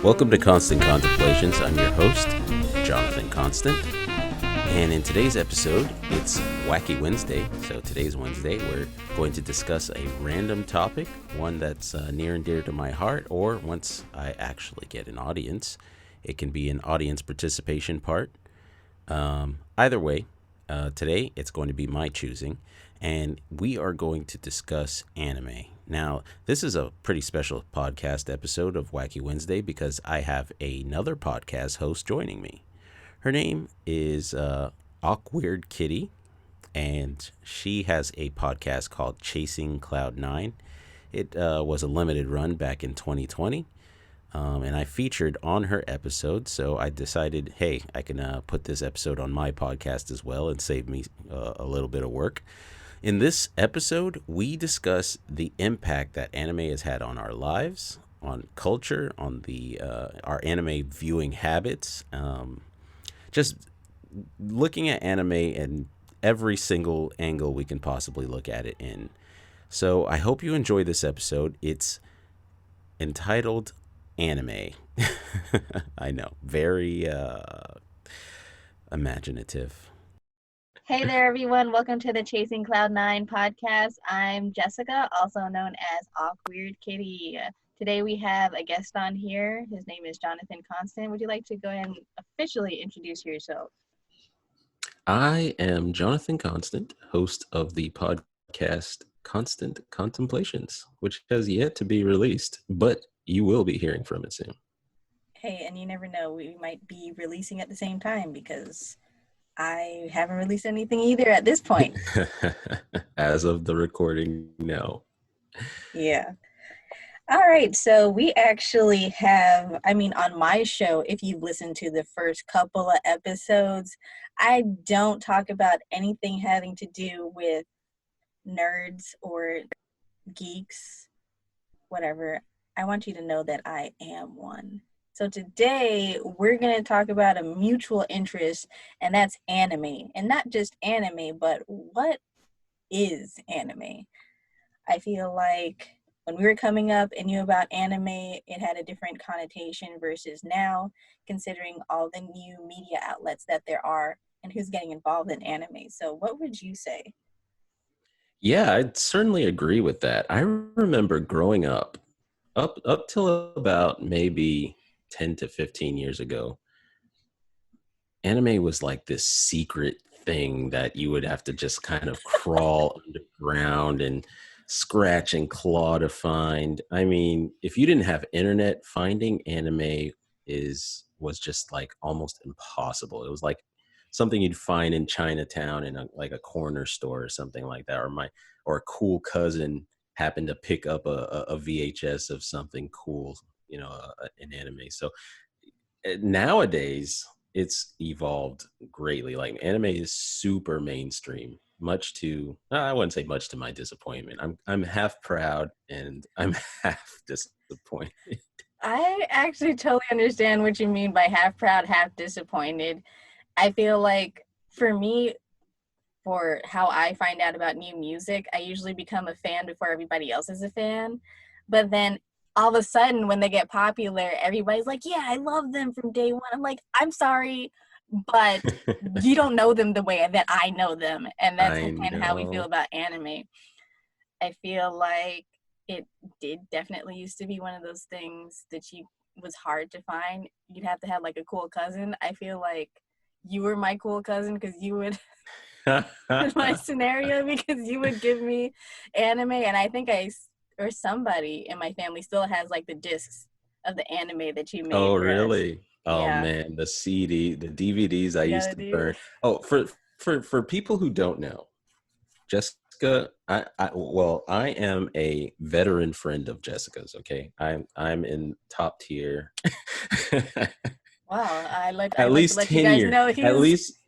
Welcome to Constant Contemplations. I'm your host, Jonathan Constant. And in today's episode, it's Wacky Wednesday. So today's Wednesday, we're going to discuss a random topic, one that's near and dear to my heart, or once I actually get an audience, it can be an audience participation part. Either way, today it's going to be my choosing, and we are going to discuss anime. Now, this is a pretty special podcast episode of Wacky Wednesday because I have another podcast host joining me. Her name is Awkweird Kitty, and she has a podcast called Chasing Cloud 9. It was a limited run back in 2020, and I featured on her episode, so I decided, hey, I can put this episode on my podcast as well and save me a little bit of work. In this episode, we discuss the impact that anime has had on our lives, on culture, on our anime viewing habits, just looking at anime in every single angle we can possibly look at it in. So I hope you enjoy this episode. It's entitled Anime. I know, very imaginative. Hey there, everyone. Welcome to the Chasing Cloud 9 podcast. I'm Jessica, also known as Awkweird Kitty. Today we have a guest on here. His name is Jonathan Constant. Would you like to go ahead and officially introduce yourself? I am Jonathan Constant, host of the podcast Constant Contemplations, which has yet to be released, but you will be hearing from it soon. Hey, and you never know, we might be releasing at the same time because I haven't released anything either at this point. As of the recording, no. Yeah. All right. So we actually have, on my show, if you've listened to the first couple of episodes, I don't talk about anything having to do with nerds or geeks, whatever. I want you to know that I am one. So today we're going to talk about a mutual interest, and that's anime. And not just anime, but what is anime? I feel like when we were coming up and knew about anime, it had a different connotation versus now, considering all the new media outlets that there are and who's getting involved in anime. So what would you say? Yeah, I'd certainly agree with that. I remember growing up till about maybe 10 to 15 years ago, anime was like this secret thing that you would have to just kind of crawl underground and scratch and claw to find. I mean, if you didn't have internet, finding anime was just like almost impossible. It was like something you'd find in Chinatown in a corner store or something like that, or a cool cousin happened to pick up a VHS of something cool, an anime. So nowadays it's evolved greatly. Like anime is super mainstream, I wouldn't say much to my disappointment. I'm half proud and I'm half disappointed. I actually totally understand what you mean by half proud, half disappointed. I feel like for me, for how I find out about new music, I usually become a fan before everybody else is a fan. But then all of a sudden, when they get popular, everybody's like, yeah, I love them from day one. I'm like, I'm sorry, but you don't know them the way that I know them. And that's kind of how we feel about anime. I feel like it did definitely used to be one of those things that was hard to find. You'd have to have like a cool cousin. I feel like you were my cool cousin because you would my scenario because you would give me anime, and I think or somebody in my family still has like the discs of the anime that you made. Oh, really? Oh yeah. Man, the DVDs I used to burn. Oh, for people who don't know, Jessica, I am a veteran friend of Jessica's. Okay, I'm in top tier. Wow, at least 10 years. Know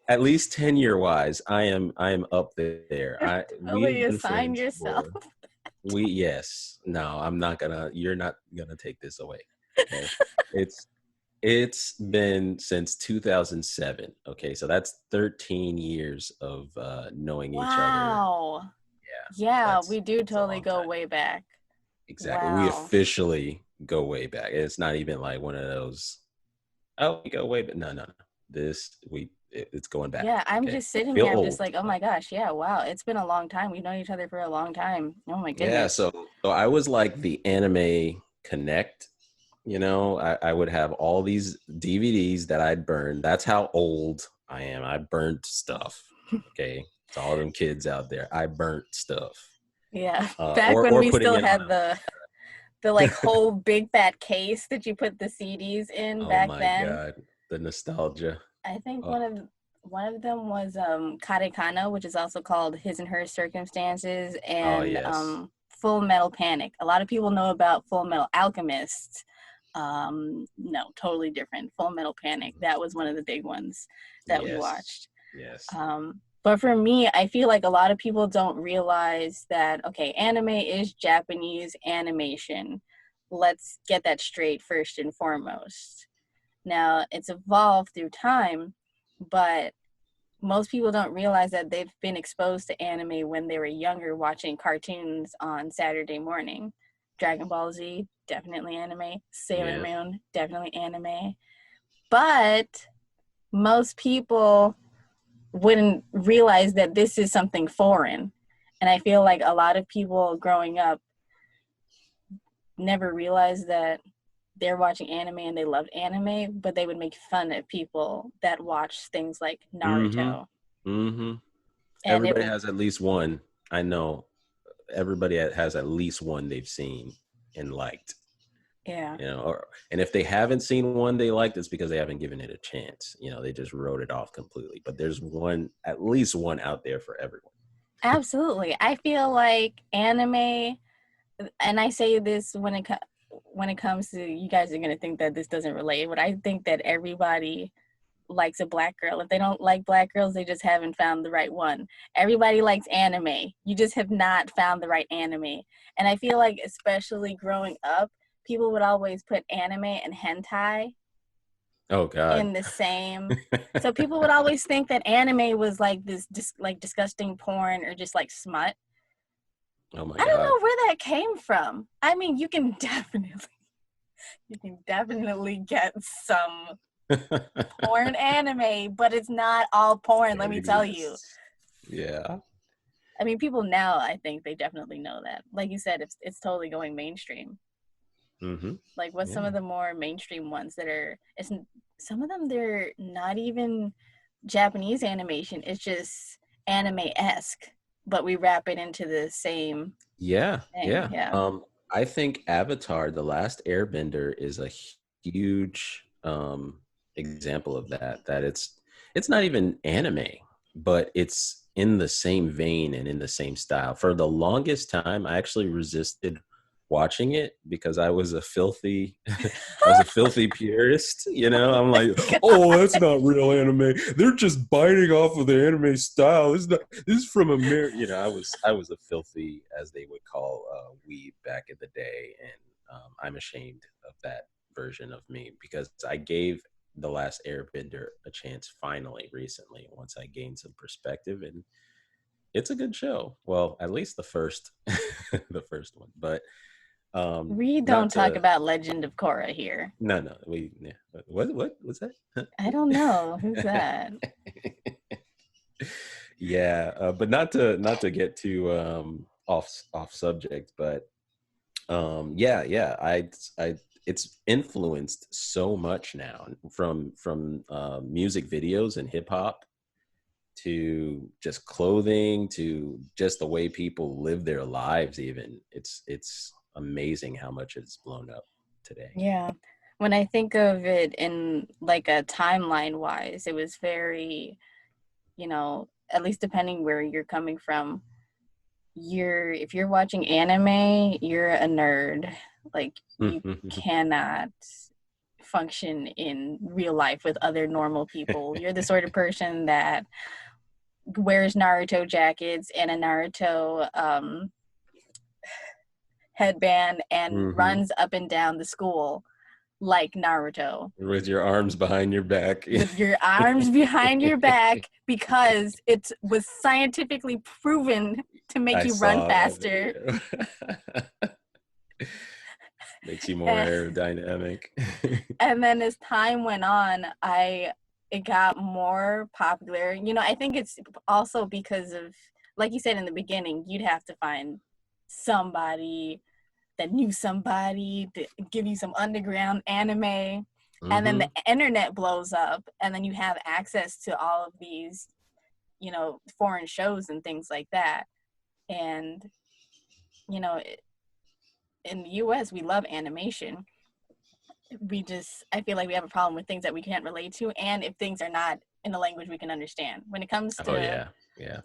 at least 10-year wise, I am up there. Will you assign yourself? Yes. No, I'm not gonna. You're not gonna take this away. Okay? It's been since 2007. Okay, so that's 13 years of knowing each other. Wow. Yeah, Yeah, that's we do that's a totally long go time. way back. Exactly. We Wow. officially go way back. It's not even like one of those, oh, we go way back. No, no, no. It's going back. Yeah, I'm Okay. just I sitting feel here. I'm just old, like, oh but my gosh, yeah, wow. It's been a long time. We've known each other for a long time. Oh my yeah. goodness. So I was like the anime connect. I would have all these DVDs that I'd burned. That's how old I am. I burnt stuff. Okay. To all them kids out there, I burnt stuff. Yeah. Back when Or we putting still it on had the like a whole big fat case that you put the CDs in oh back my then. God. The nostalgia. I think Oh, one of them was Karekana, which is also called His and Her Circumstances, oh and yes. Full Metal Panic. A lot of people know about Full Metal Alchemist. No, totally different. Full Metal Panic. That was one of the big ones that we Yes. watched. Yes. But for me, I feel like a lot of people don't realize that, okay, anime is Japanese animation. Let's get that straight first and foremost. Now, it's evolved through time, but most people don't realize that they've been exposed to anime when they were younger, watching cartoons on Saturday morning. Dragon Ball Z, definitely anime. Sailor Yeah. Moon, definitely anime. But most people wouldn't realize that this is something foreign. And I feel like a lot of people growing up never realized that they're watching anime and they loved anime, but they would make fun of people that watch things like Mm-hmm. Naruto. Mm-hmm. And it Everybody was, has at least one. I know everybody has at least one they've seen and liked. yeah, And if they haven't seen one they liked, it's because they haven't given it a chance. They just wrote it off completely. But there's one, at least one out there for everyone. absolutely. I feel like anime, and I say this when it comes to, you guys are going to think that this doesn't relate, but I think that everybody likes a black girl. If they don't like black girls, they just haven't found the right one. Everybody likes anime. You just have not found the right anime. And I feel like, especially growing up, people would always put anime and hentai Oh God. in the same. So people would always think that anime was like this like disgusting porn or just like smut. Oh my I don't God. know where that came from. I mean, you can definitely get some porn anime, but it's not all porn, let It me tell you. exists. Yeah. I mean, people now, I think they definitely know that. Like you said, it's totally going mainstream. Mm-hmm. Like, what's some Yeah. of the more mainstream ones that are? It's some of them, they're not even Japanese animation. It's just anime-esque, but we wrap it into the same Yeah. thing. Yeah. Yeah, I think Avatar, The Last Airbender, is a huge example of that. That it's not even anime, but it's in the same vein and in the same style. For the longest time, I actually resisted watching it because I was a filthy I was a filthy purist, I'm like, oh, that's not real anime. They're just biting off of the anime style. This is from America. I was a filthy, as they would call weeb back in the day, and I'm ashamed of that version of me because I gave The Last Airbender a chance finally recently once I gained some perspective, and it's a good show. Well, at least the first the first one. But we don't not talk to about Legend of Korra here. no, we yeah. What was that? I don't know who's that. Yeah, but not to get too off subject, but yeah, I it's influenced so much now from music videos and hip hop to just clothing to just the way people live their lives. Even it's amazing how much it's blown up today. Yeah. When I think of it in like a timeline wise, it was very, at least depending where you're coming from, if you're watching anime, you're a nerd. Like, you cannot function in real life with other normal people. You're the sort of person that wears Naruto jackets and a Naruto headband and Hmm. runs up and down the school like Naruto. With your arms behind your back. With your arms behind your back, because it was scientifically proven to make I you run saw that faster. video. Makes you more And, aerodynamic. and then as time went on, it got more popular. You know, I think it's also because of, like you said in the beginning, you'd have to find somebody that knew somebody to give you some underground anime. And then the internet blows up, and then you have access to all of these, you know, foreign shows and things like that. And, you know, in the US, we love animation. I feel like we have a problem with things that we can't relate to, and if things are not in a language we can understand. When it comes Oh to yeah, yeah.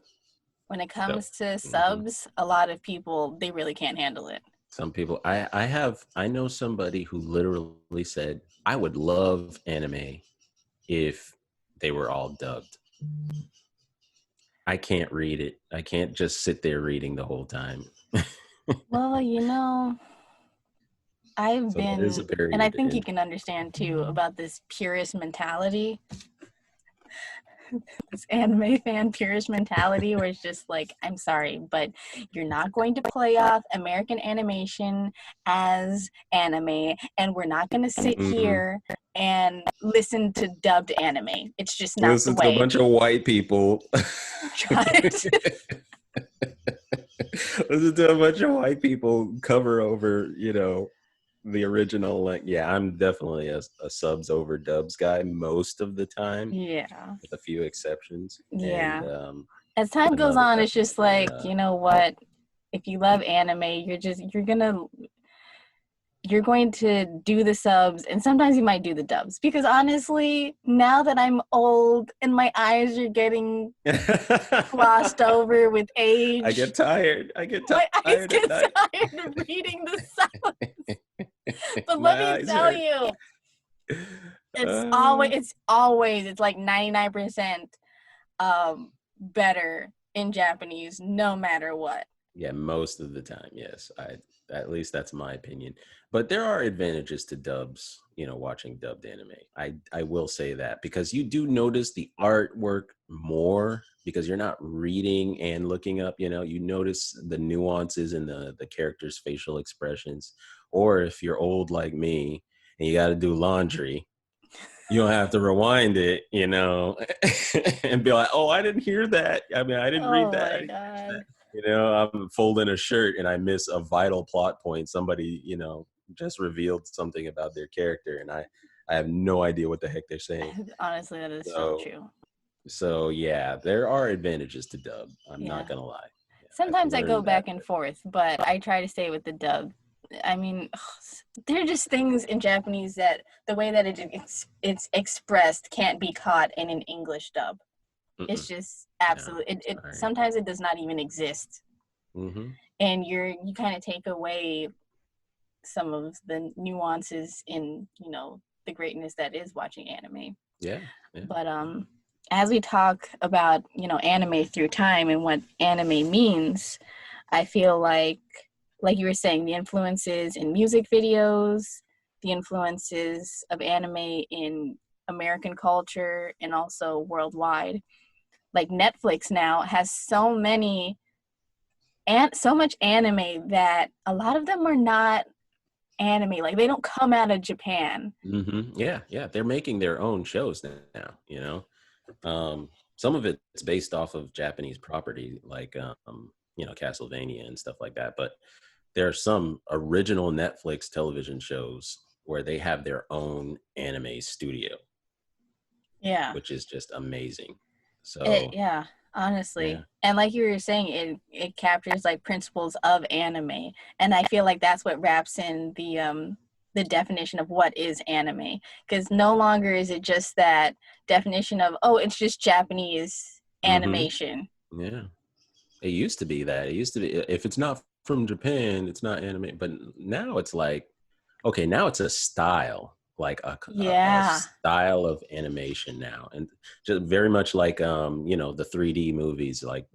when it So, comes to subs, a lot of people, they really can't handle it. some people, I know somebody who literally said, I would love anime if they were all dubbed. I can't read it. I can't just sit there reading the whole time. Well, you know, I've So that is a been, and I period think you in. can understand too about this purist mentality, this anime fan purist mentality, where it's just like, I'm sorry, but you're not going to play off American animation as anime, and we're not going to sit here and listen to dubbed anime. It's just not the Listen to a way. bunch of white people. Listen to a bunch of white people cover over, the original. Like, yeah, I'm definitely a subs over dubs guy most of the time, Yeah. with a few exceptions. And Yeah. As time goes another on, it's just definitely. like, you know what? If you love anime, you're going to do the subs, and sometimes you might do the dubs, because honestly, now that I'm old and my eyes are getting glossed over with age, I get tired. my eyes Tired at get night. tired of reading the subs. But let My me eyes tell hurt. you, it's like 99% better in Japanese, no matter what. Yeah, most of the time, yes. At least that's my opinion. But there are advantages to dubs, watching dubbed anime. I will say that, because you do notice the artwork more, because you're not reading and looking up, you notice the nuances in the characters' facial expressions. Or if you're old like me and you got to do laundry, you don't have to rewind it, and be like, oh, I didn't hear that. I mean, I didn't read Oh that. I my didn't catch that. god. I'm folding a shirt and I miss a vital plot point. Somebody, just revealed something about their character, and I have no idea what the heck they're saying. Honestly, that is so So, true. so yeah, there are advantages to dub. I'm Yeah. not gonna lie. Yeah, I've Sometimes I go learned that. back and forth, but I try to stay with the dub. I mean, there are just things in Japanese that the way that it's expressed can't be caught in an English dub. It's just No, absolute. It sorry. sometimes it does not even exist, and you kind of take away some of the nuances in the greatness that is watching anime. Yeah, yeah. But as we talk about anime through time and what anime means, I feel like you were saying, the influences in music videos, the influences of anime in American culture and also worldwide. Like Netflix now has so much anime that a lot of them are not anime. Like, they don't come out of Japan. Yeah, yeah. They're making their own shows now. Some of it's based off of Japanese property, like Castlevania and stuff like that. But there are some original Netflix television shows where they have their own anime studio. Yeah. Which is just amazing. So yeah, honestly. yeah. And like you were saying, it captures like principles of anime. And I feel like that's what wraps in the definition of what is anime. Because no longer is it just that definition of, oh, it's just Japanese animation. Yeah. It used to be that. It used to be, if it's not from Japan, it's not anime. But now it's like, okay, now it's a style, like a style of animation now, and just very much like the 3D movies, like